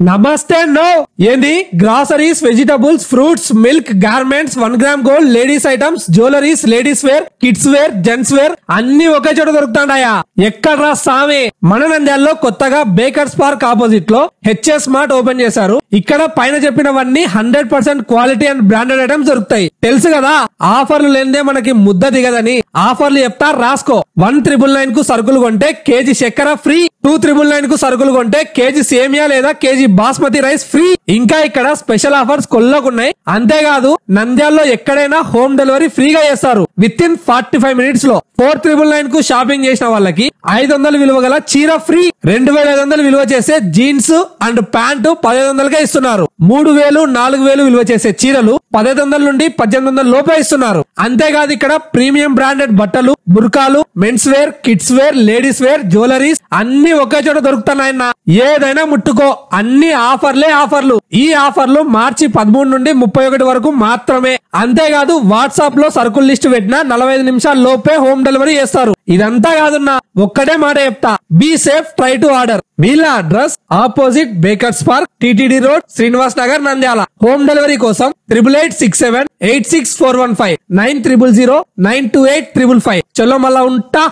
నమస్తే నో ఏంది groceries vegetables fruits milk garments 1 gram gold ladies items jewelleries ladies wear kids wear gents wear అన్ని ఒకే చోట దొరుకుతాండాయా ఎక్కడ్రా సామే మన నంద్యాలలో కొత్తగా బేకర్స్ పార్క్ ఆపోజిట్ లో హెచ్ఎస్ మార్ట్ ఓపెన్ చేశారు. ఇక్కడ పైన చెప్పినవన్నీ 100% క్వాలిటీ అండ్ బ్రాండెడ్ ఐటమ్స్ దొరుకుతాయి. తెలుసు కదా ఆఫర్లు లేనిదే మనకి ముద్ద దిగదని. ఆఫర్లు చెప్తా రాసుకో. 1999 కు సరుకులు కొంటే కేజీ చక్కెర ఫ్రీ, 2999 కు సరుకులు కొంటే కేజీ సేమియా లేదా కేజీ బాస్మతి రైస్ ఫ్రీ. ఇంకా ఇక్కడ స్పెషల్ ఆఫర్స్ కొల్లకున్నాయి. అంతేకాదు నంద్యాలలో ఎక్కడైనా హోమ్ డెలివరీ ఫ్రీగా చేస్తారు విత్ ఇన్ 45 మినిట్స్ లో. 4999 కు షాపింగ్ చేసిన వాళ్ళకి 500 విలువ గల చీర ఫ్రీ. 2500 విలువ చేసే జీన్స్ అండ్ ప్యాంటు 1500కే ఇస్తున్నారు. 3000 4000 విలువ చేసే చీరలు 1500 నుండి 1800 లోపే ఇస్తున్నారు. అంతేకాదు ఇక్కడ ప్రీమియం బ్రాండెడ్ బట్టలు, బుర్కాలు, men's wear, kids wear, ladies wear, jewelleries అన్ని ఒకే చోట దొరుకుతున్నాయన్న. ఏదైనా ముట్టుకో, అన్ని ఆఫర్లే ఆఫర్లు. ఈ ఆఫర్లు మార్చి 13 నుండి 31 వరకు మాత్రమే. అంతేకాదు వాట్సాప్ లో సరుకుల లిస్ట్ పెట్టినా 45 నిమిషాల లోపే హోమ్ డెలివరీ చేస్తారు. ఇదంతా కాదున్నా ఒక్కటే మాట చెప్తా, be safe, try to order. వీళ్ళ address opposite bakers park, TTD road, Srinivas Nagar, Nandyal. Home delivery కోసం 8867 86415 9000 928 555. చలో మళ్ళా ఉంటా.